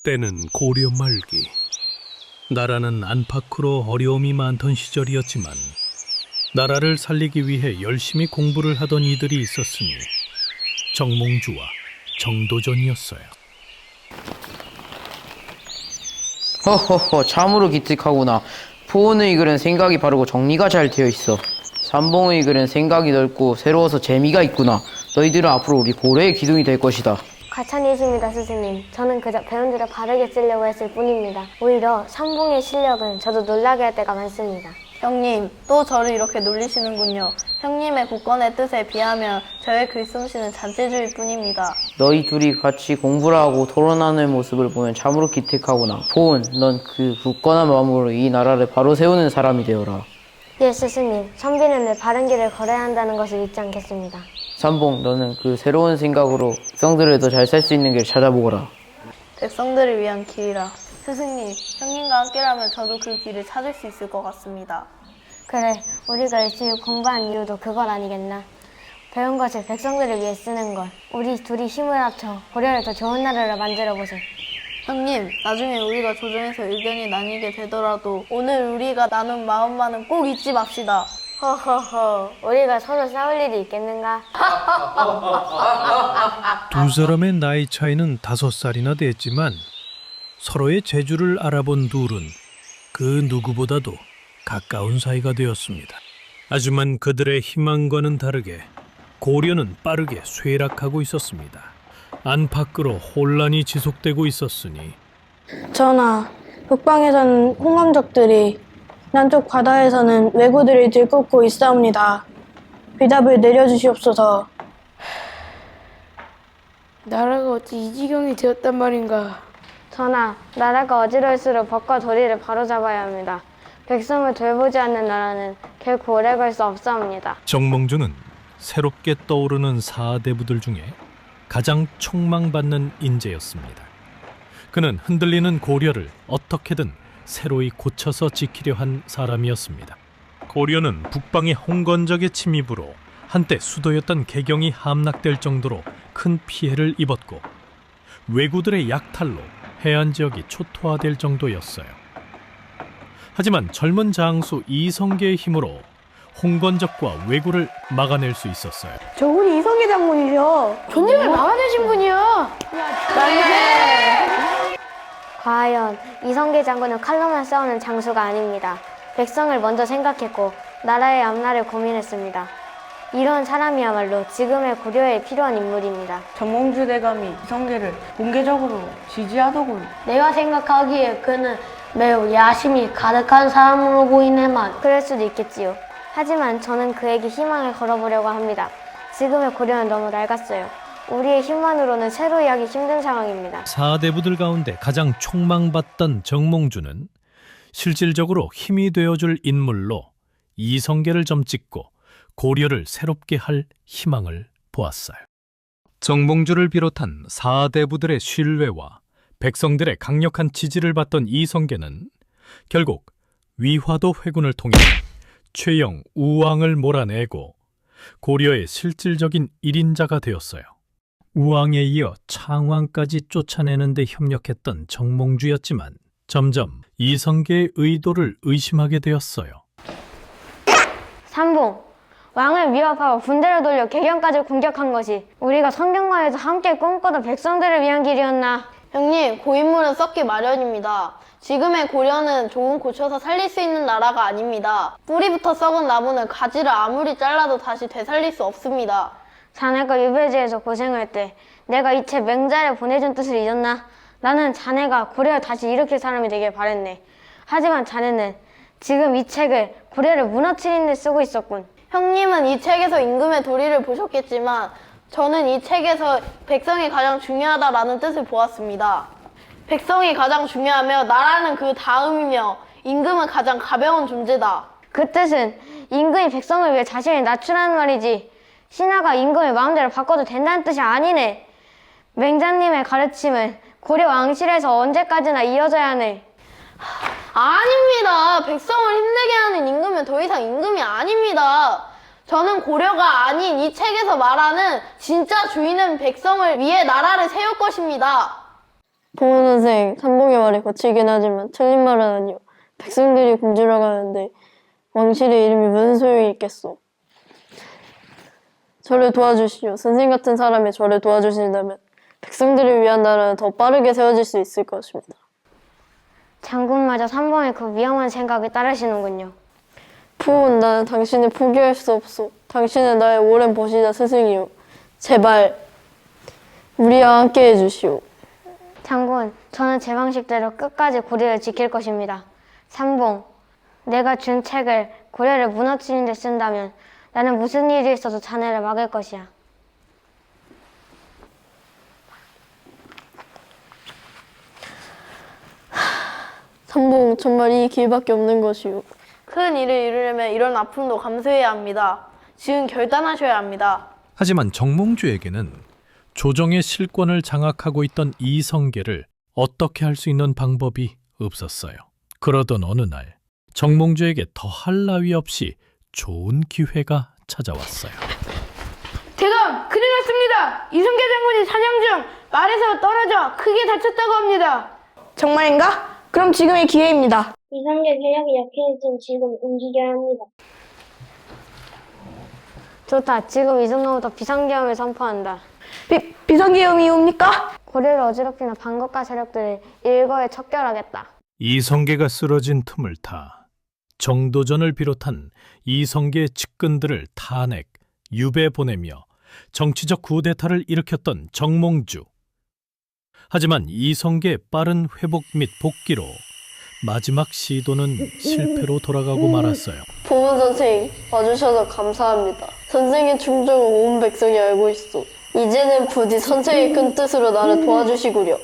때는 고려 말기. 나라는 안팎으로 어려움이 많던 시절이었지만 나라를 살리기 위해 열심히 공부를 하던 이들이 있었으니 정몽주와 정도전이었어요. 허허허, 참으로 기특하구나. 포온의 글은 생각이 바르고 정리가 잘 되어 있어. 삼봉의 글은 생각이 넓고 새로워서 재미가 있구나. 너희들은 앞으로 우리 고려의 기둥이 될 것이다. 과찬이십니다, 스승님. 저는 그저 배운 대로 바르게 쓰려고 했을 뿐입니다. 오히려 삼봉의 실력은 저도 놀라게 할 때가 많습니다. 형님, 또 저를 이렇게 놀리시는군요. 형님의 굳건의 뜻에 비하면 저의 글솜씨는 잔재주일 뿐입니다. 너희 둘이 같이 공부를 하고 토론하는 모습을 보면 참으로 기특하구나. 포온, 넌 그 굳건한 마음으로 이 나라를 바로 세우는 사람이 되어라. 예, 스승님. 선비는 늘 바른 길을 걸어야 한다는 것을 잊지 않겠습니다. 삼봉, 너는 그 새로운 생각으로 백성들을 더 잘 살 수 있는 길을 찾아보거라. 백성들을 위한 길이라. 스승님, 형님과 함께라면 저도 그 길을 찾을 수 있을 것 같습니다. 그래, 우리가 열심히 공부한 이유도 그것 아니겠나? 배운 것을 백성들을 위해 쓰는 것. 우리 둘이 힘을 합쳐 고려를 더 좋은 나라를 만들어보세. 형님, 나중에 우리가 조정에서 의견이 나뉘게 되더라도 오늘 우리가 나눈 마음만은 꼭 잊지 맙시다. 허허허, 우리가 서로 싸울 일이 있겠는가? 두 사람의 나이 차이는 5살이나 됐지만 서로의 재주를 알아본 둘은 그 누구보다도 가까운 사이가 되었습니다. 하지만 그들의 희망과는 다르게 고려는 빠르게 쇠락하고 있었습니다. 안팎으로 혼란이 지속되고 있었으니 전하, 북방에서는 홍감족들이, 남쪽 바다에서는 왜구들이 들끓고 있사옵니다. 비답을 내려주시옵소서. 나라가 어찌 이 지경이 되었단 말인가. 전하, 나라가 어지러울수록 법과 도리를 바로잡아야 합니다. 백성을 돌보지 않는 나라는 결코 오래갈 수 없사옵니다. 정몽주는 새롭게 떠오르는 사대부들 중에 가장 촉망받는 인재였습니다. 그는 흔들리는 고려를 어떻게든 새로이 고쳐서 지키려 한 사람이었습니다. 고려는 북방의 홍건적의 침입으로 한때 수도였던 개경이 함락될 정도로 큰 피해를 입었고 왜구들의 약탈로 해안 지역이 초토화될 정도였어요. 하지만 젊은 장수 이성계의 힘으로 홍건적과 왜구를 막아낼 수 있었어요. 저분이 이성계 장군이죠. 존님을 막아내신 분이요. 과연 이성계 장군은 칼로만 싸우는 장수가 아닙니다. 백성을 먼저 생각했고 나라의 앞날을 고민했습니다. 이런 사람이야말로 지금의 고려에 필요한 인물입니다. 정몽주 대감이 이성계를 공개적으로 지지하더군. 내가 생각하기에 그는 매우 야심이 가득한 사람으로 보이네만. 그럴 수도 있겠지요. 하지만 저는 그에게 희망을 걸어보려고 합니다. 지금의 고려는 너무 낡았어요. 우리의 힘만으로는 새로이 하기 힘든 상황입니다. 사대부들 가운데 가장 촉망받던 정몽주는 실질적으로 힘이 되어줄 인물로 이성계를 점찍고 고려를 새롭게 할 희망을 보았어요. 정몽주를 비롯한 사대부들의 신뢰와 백성들의 강력한 지지를 받던 이성계는 결국 위화도 회군을 통해 최영 우왕을 몰아내고 고려의 실질적인 1인자가 되었어요. 우왕에 이어 창왕까지 쫓아내는 데 협력했던 정몽주였지만 점점 이성계의 의도를 의심하게 되었어요. 삼봉, 왕을 위협하고 군대를 돌려 개경까지 공격한 것이 우리가 성경관에서 함께 꿈꾸던 백성들을 위한 길이었나? 형님, 고인물은 썩기 마련입니다. 지금의 고려는 조금 고쳐서 살릴 수 있는 나라가 아닙니다. 뿌리부터 썩은 나무는 가지를 아무리 잘라도 다시 되살릴 수 없습니다. 자네가 유배지에서 고생할 때 내가 이 책 맹자를 보내준 뜻을 잊었나? 나는 자네가 고려를 다시 일으킬 사람이 되길 바랬네. 하지만 자네는 지금 이 책을 고려를 무너뜨리는 데 쓰고 있었군. 형님은 이 책에서 임금의 도리를 보셨겠지만 저는 이 책에서 백성이 가장 중요하다라는 뜻을 보았습니다. 백성이 가장 중요하며 나라는 그 다음이며 임금은 가장 가벼운 존재다. 그 뜻은 임금이 백성을 위해 자신을 낮추라는 말이지 신하가 임금을 마음대로 바꿔도 된다는 뜻이 아니네. 맹자님의 가르침은 고려 왕실에서 언제까지나 이어져야 하네. 아닙니다. 백성을 힘들게 하는 임금은 더 이상 임금이 아닙니다. 저는 고려가 아닌 이 책에서 말하는 진짜 주인은 백성을 위해 나라를 세울 것입니다. 보호 선생, 삼봉의 말이 거칠긴 하지만 틀린 말은 아니오. 백성들이 굶주려 가는데 왕실의 이름이 무슨 소용이 있겠소. 저를 도와주시오. 선생 같은 사람이 저를 도와주신다면 백성들을 위한 나라는 더 빠르게 세워질 수 있을 것입니다. 장군마저 삼봉의 그 위험한 생각을 따르시는군요. 부온, 나는 당신을 포기할 수 없소. 당신은 나의 오랜 보시자 스승이오. 제발 우리와 함께 해주시오. 장군, 저는 제 방식대로 끝까지 고려를 지킬 것입니다. 삼봉, 내가 준 책을 고려를 무너뜨리는 데 쓴다면 나는 무슨 일이 있어도 자네를 막을 것이야. 삼봉, 정말 이 길밖에 없는 것이오. 큰 일을 이루려면 이런 아픔도 감수해야 합니다. 지금 결단하셔야 합니다. 하지만 정몽주에게는 조정의 실권을 장악하고 있던 이성계를 어떻게 할 수 있는 방법이 없었어요. 그러던 어느 날 정몽주에게 더할 나위 없이 좋은 기회가 찾아왔어요. 대감, 큰일 났습니다. 이성계 장군이 사냥 중 말에서 떨어져 크게 다쳤다고 합니다. 정말인가? 그럼 지금이 기회입니다. 이성계 세력이 약해진 지금 움직여야 합니다. 좋다. 지금 이 순간부터 비상계엄을 선포한다. 비상계엄이 옵니까? 고려를 어지럽히는 반국가 세력들을 일거에 척결하겠다. 이성계가 쓰러진 틈을 타 정도전을 비롯한 이성계의 측근들을 탄핵, 유배 보내며 정치적 쿠데타를 일으켰던 정몽주. 하지만 이성계의 빠른 회복 및 복귀로 마지막 시도는 실패로 돌아가고 말았어요. 보훈 선생, 와주셔서 감사합니다. 선생의 충정을 온 백성이 알고 있어. 이제는 부디 선생의 큰 뜻으로 나를 도와주시구려.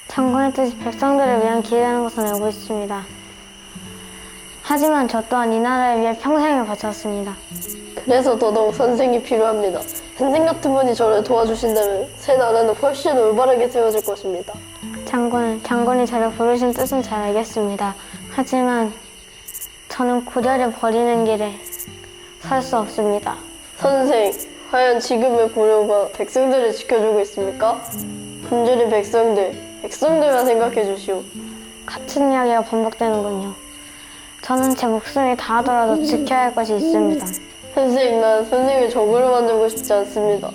장군의 뜻이 백성들을 위한 길이라는 것은 알고 있습니다. 하지만 저 또한 이 나라를 위해 평생을 바쳤습니다. 그래서 더더욱 선생이 필요합니다. 선생 같은 분이 저를 도와주신다면 새 나라는 훨씬 올바르게 세워질 것입니다. 장군이 저를 부르신 뜻은 잘 알겠습니다. 하지만 저는 고려를 버리는 길에 설 수 없습니다. 선생, 과연 지금의 고려가 백성들을 지켜주고 있습니까? 굶주린 백성들만 생각해 주시오. 같은 이야기가 반복되는군요. 저는 제 목숨이 다하더라도 지켜야 할 것이 있습니다. 선생, 난 선생을 적으로 만들고 싶지 않습니다.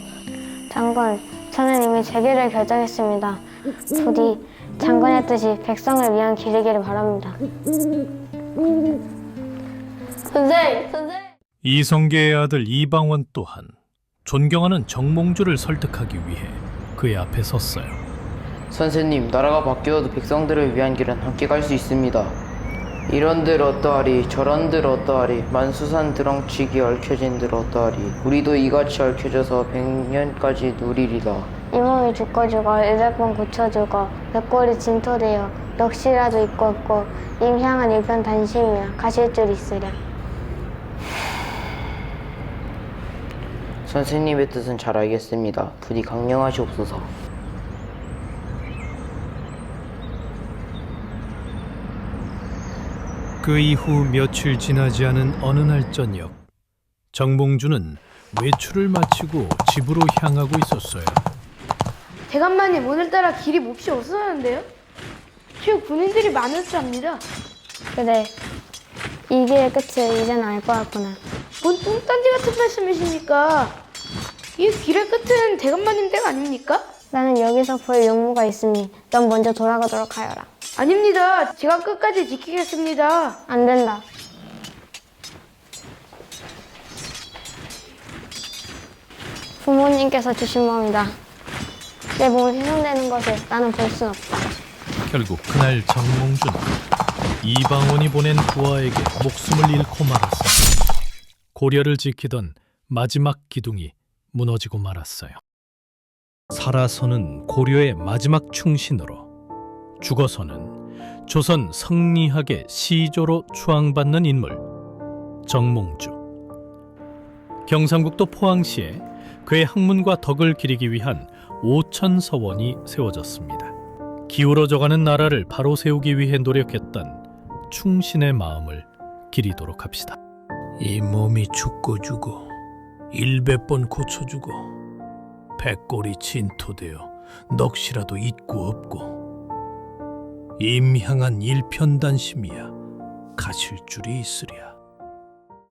장군, 저는 이미 제 길을 결정했습니다. 부디 장군의 뜻이 백성을 위한 길이기를 바랍니다. 선생! 이성계의 아들 이방원 또한 존경하는 정몽주를 설득하기 위해 그의 앞에 섰어요. 선생님, 나라가 바뀌어도 백성들을 위한 길은 함께 갈 수 있습니다. 이런들 어떠하리 저런들 어떠하리 만수산 드렁치기 얽혀진들 어떠하리 우리도 이같이 얽혀져서 100년까지 누리리라. 이 몸이 죽고 100번 고쳐주고 백골이 진토되어 넋이라도 있고 없고 임향한 일편 단심이며 가실 줄 있으랴. 선생님의 뜻은 잘 알겠습니다. 부디 강령하시옵소서. 그 이후 며칠 지나지 않은 어느 날 저녁, 정몽주는 외출을 마치고 집으로 향하고 있었어요. 대감마님, 오늘따라 길이 몹시 어수선한데요? 최후 군인들이 많을줄 압니다. 그래, 이 길의 끝을 이제는 알 것 같구나. 뭔 뚱딴지 같은 말씀이십니까? 이 길의 끝은 대감마님 댁 아닙니까? 나는 여기서 볼 용무가 있으니 넌 먼저 돌아가도록 하여라. 아닙니다. 제가 끝까지 지키겠습니다. 안 된다. 부모님께서 주신 몸이다. 내 몸이 훼손되는 것을 나는 볼 순 없다. 결국 그날 정몽주는 이방원이 보낸 부하에게 목숨을 잃고 말았어요. 고려를 지키던 마지막 기둥이 무너지고 말았어요. 살아서는 고려의 마지막 충신으로, 죽어서는 조선 성리학의 시조로 추앙받는 인물 정몽주. 경상북도 포항시에 그의 학문과 덕을 기리기 위한 5천서원이 세워졌습니다. 기울어져가는 나라를 바로 세우기 위해 노력했던 충신의 마음을 기리도록 합시다. 이 몸이 죽고 주고 100번 고쳐주고 백골이 진토되어 넋이라도 있고 없고 임향한 일편단심이야 가실 줄이 있으랴.